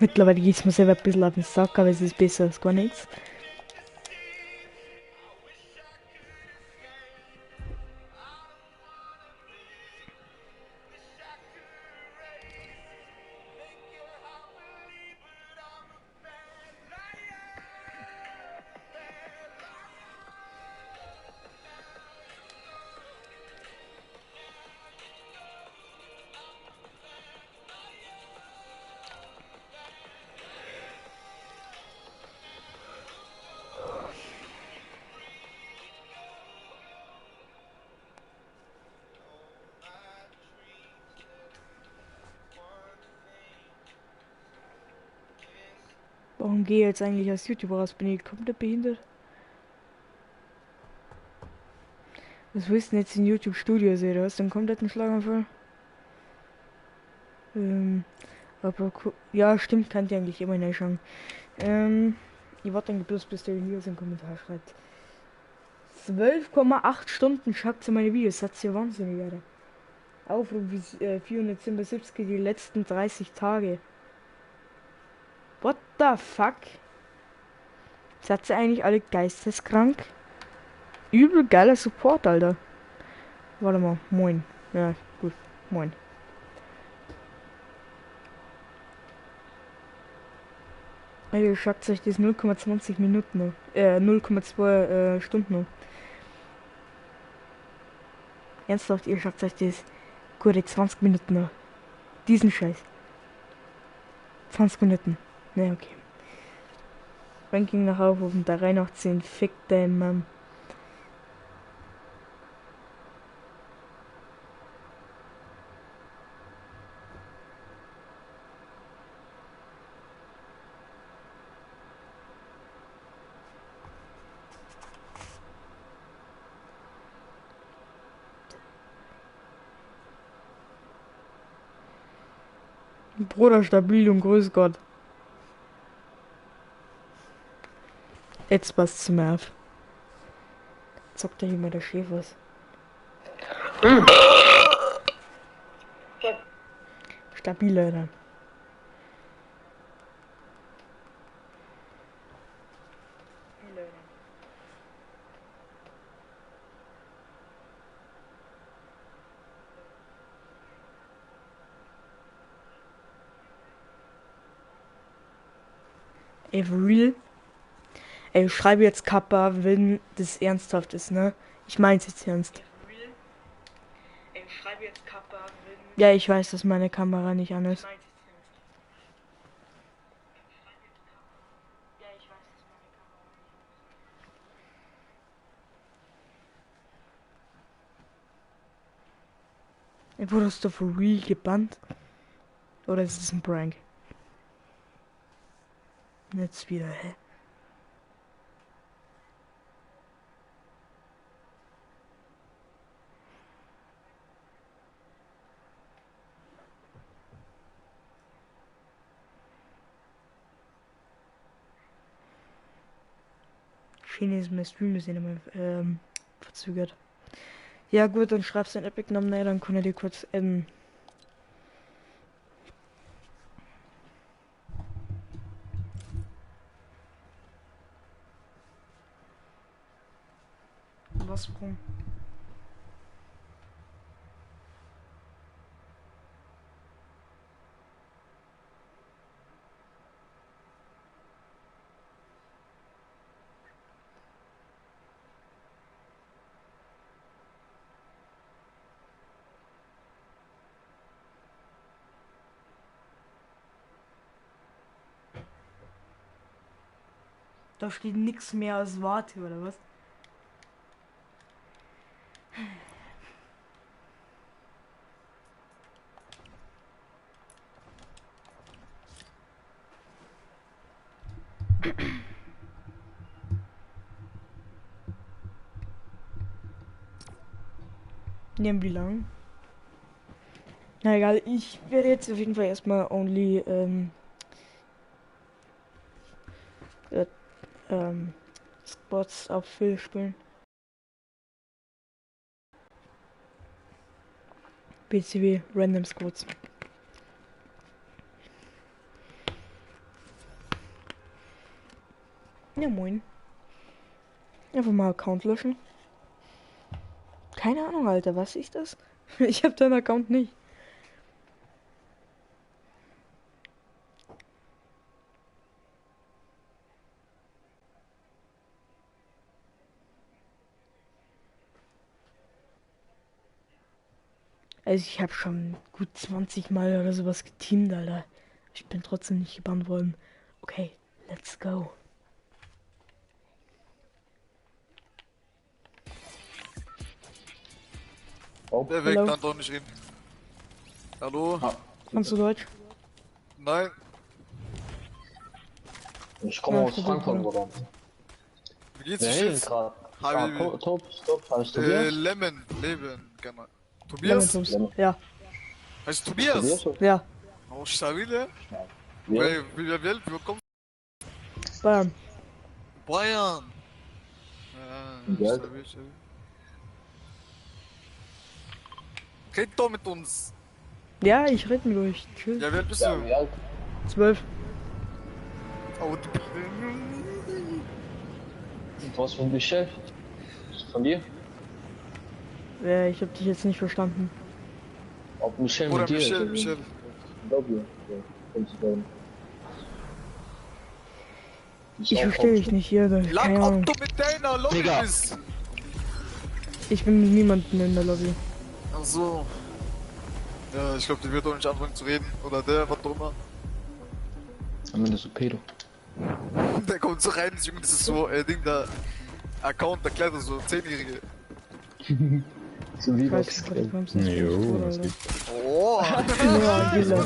Mittlerweile geht es mir selber ein bisschen auf den Sack, aber es ist besser als gar nichts. Warum gehe ich jetzt eigentlich als YouTuber raus? Bin ich komplett behindert? Was willst du denn jetzt in YouTube Studio sehen? Du hast einen kompletten Schlaganfall. Ähm, ja, stimmt, kann ich eigentlich immer reinschauen. Ich warte dann bloß, bis der hier seinen Kommentar schreibt. 12,8 Stunden schaut sie meine Videos, das ist ja wahnsinnig, Alter. Aufruf bis 477 die letzten 30 Tage. What the fuck? Seid ihr eigentlich alle geisteskrank? Übel geiler Support, Alter. Warte mal, moin. Ja, gut, moin. Ihr schaut euch das 0,20 Minuten noch. 0,2 Stunden noch. Ernsthaft, ihr schaut euch das gute 20 Minuten noch. Diesen Scheiß. 20 Minuten. Ne, okay. Ranking nach Aufrufen, da rein nach 10. Fick dein Mann. Bruder, stabil und grüß Gott. Jetzt passt zum Nerv. Zockt da hier mal der Schäfers. Stabil, Alter. Ey, for real? Ey, ich schreibe jetzt Kappa, wenn das ernsthaft ist, ne? Ich mein's jetzt ernst. Ja, ich weiß, dass meine Kamera nicht an ist. Ey, wurdest du for real gebannt? Oder ist es ein Prank? Jetzt wieder, hä? Chinesen, mein Stream ist immer verzögert. Ja gut, dann schreibst du den Epic-Namen, ne, dann kann er dir kurz was rum. Da steht nichts mehr als Warte, oder was? Nehmen wie lang? Na egal, ich werde jetzt auf jeden Fall erstmal only äh, ähm, Spots auf Phil spielen. BCW Random Squads. Ja, moin. Einfach mal Account löschen. Keine Ahnung, Alter, was ist das? Ich hab deinen Account nicht. Also ich habe schon gut 20 Mal oder sowas geteamt, Alter. Ich bin trotzdem nicht gebannt worden. Okay, let's go. Oh, Der Weg Hallo. kann doch nicht reden. Hallo? ah, Kannst du Deutsch? Nein? ich komme Ja, aus ich Frankfurt, probiere. Bruder. Wie geht's Wer dir redet jetzt? gerade? Habibi. Top, heißt Tobias? Lemon. Leben. Gerne. Lemon Tobias? Toast. Lemon. Ja, Heißt Tobias? Tobias? Oder? ja. Oh, stabile. Ja. Wie alt? Wie kommst Bayern. du? Bayern. Wie Ja, alt? stabil. Red doch mit uns. Ja, ich rede mit euch. Chill. Ja, wie alt bist Ja, du? wie alt? 12. Oh, du... Und was für ein Geschäft? Von dir? Ich habe dich jetzt nicht verstanden. Ob Michel Oder mit dir Michel, ist? Michel. Glaube ja. Prinzipiell. Ich verstehe dich nicht hier. Keine Lang, Ahnung. ob du mit deiner Lobby Digga. bist. Ich bin mit niemandem in der Lobby. Ach so. Ja, ich glaube, der wird doch nicht anfangen zu reden. Oder der, was auch immer. Am Ende so Pedo. Der kommt so rein, Junge, das ist so, Ding da. Account, erklärt er so, 10-Jährige. So wie Ich weiß Vox. nicht, was du kommst. Das bin ich Jo, tot, was Alter. geht? Oh! Ja, Gila.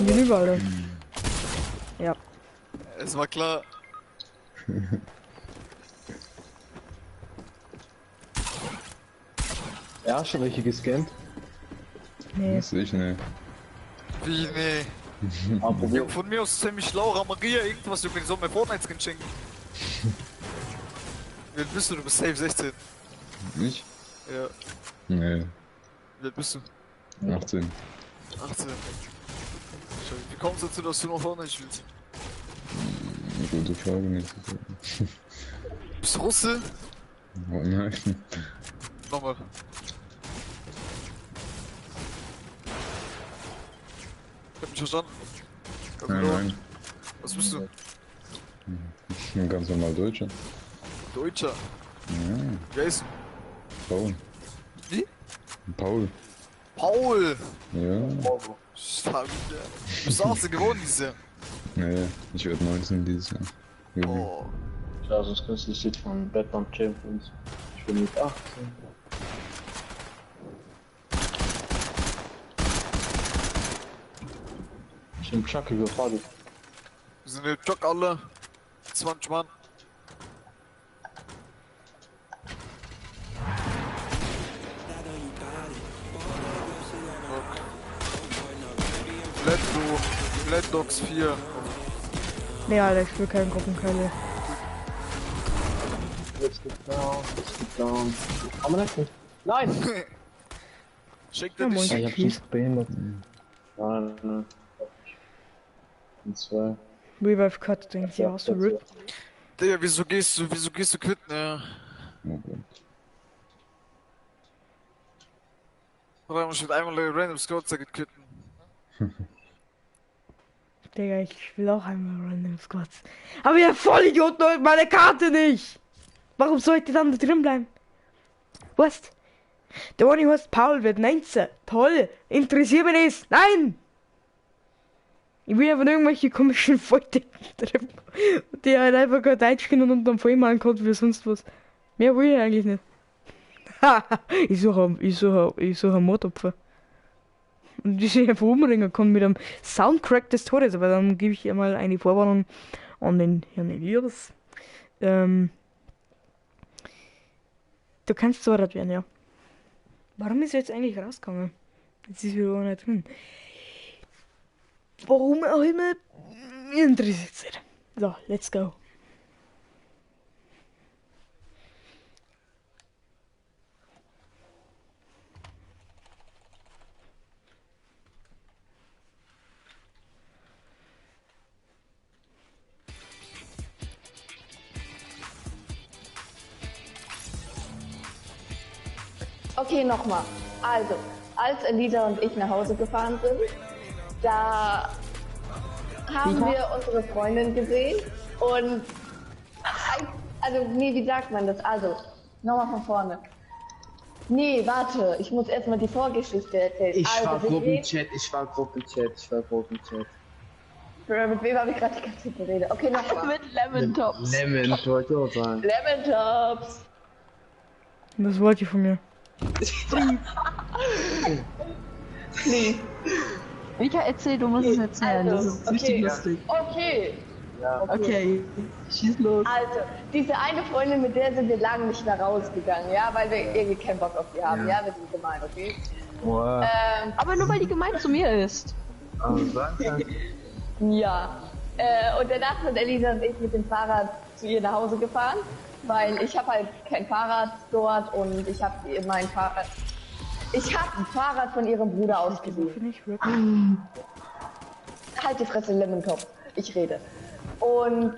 Hinüber, Alter. Ja. Es war klar. Ja, schon welche gescannt. Nee. Das ich, ne. Wie, nee. Aber Junge, Problem. von mir aus ziemlich Laura Maria, irgendwas, Junge, die soll mir Fortnite-Skin schenken. Wie alt bist du? Du bist safe 16. Ich? Ja. Ne, Wie alt bist du? 18. 18. Wie kommst du dazu, dass du noch Fortnite spielst? Gute Frage, nicht. Bist du Russe? Oh nein. Nochmal. Ich hab mich verstanden. Ganz Nein, genau. nein. Was bist du? Ich bin ganz normal Deutscher. Deutscher. Ja, Wer ist du? Paul. Wie? Paul. Paul! Ja. Stark, ja. Du bist 18 geworden dieses Jahr. Ne, ich werde 19 dieses Jahr. Juli. Oh. Ja, das künstliche Lied von Batman Champions. Ich bin mit 18. Ich bin Chucky überfahren. Wir sind im Jock alle. 20 Mann. Blood Dogs 4. Nee, Alter, ich will keine Gruppenkeile. Let's get down. Kann man das nicht? Nein! Schenkt Ja, er moin. dich? Ich hab Peace. so behindert. Nein. Und zwei. Revive Cut, denkt sie auch so RIP. Digga, wieso gehst du quitten, ja? Oh Gott. Oder muss ich mit einmal random Squad quitten? Digga, ich will auch einmal Random Squads. Aber ihr Vollidioten holt meine Karte nicht! Warum sollte dann da drin bleiben? Was? Der eine heißt Paul, wird 19. Toll! Interessiert mich nicht! Nein! Ich will einfach irgendwelche komischen Volldecken treffen, die halt einfach kein Deutsch können und dann voll machen können wie sonst was. Mehr will ich eigentlich nicht. ich suche ein Mordopfer. Und die sich einfach umbringen kann mit einem Soundcrack des Todes, aber dann gebe ich ihr mal eine Vorwarnung an den Herrn Elias. Du kannst zordert werden, ja. Warum ist er jetzt eigentlich rausgegangen? Jetzt ist wieder nicht drin. Warum auch immer, mir interessiert es nicht. So, let's go. Okay, nochmal. Also, als Elisa und ich nach Hause gefahren sind, da haben wir unsere Freundin gesehen und also, nee, wie sagt man das? Also, nochmal von vorne. Nee, warte, ich muss erstmal die Vorgeschichte erzählen. Ich war also, Gruppenchat. mit wem habe ich gerade die ganze Zeit geredet? Okay, nochmal. Mit Lemon Tops. Lemon, wollte ich auch sagen. Lemon Tops. Was wollt ihr von mir? Nee. Mika, erzähl, du musst es erzählen. Das ist richtig lustig. Okay. Okay, schieß los. Also, diese eine Freundin, mit der sind wir lange nicht mehr rausgegangen, ja, weil wir irgendwie keinen Bock auf die haben, ja, wir sind gemein, okay? Wow. Aber nur weil die gemeint zu mir ist. Ja. Und danach sind Elisa und ich mit dem Fahrrad zu ihr nach Hause gefahren, weil ich habe halt kein Fahrrad dort und ich habe mein Fahrrad. Ich habe ein Fahrrad von ihrem Bruder ausgeliehen. Finde ich Rap. Halt die Fresse, Lemon Top. Ich rede. Und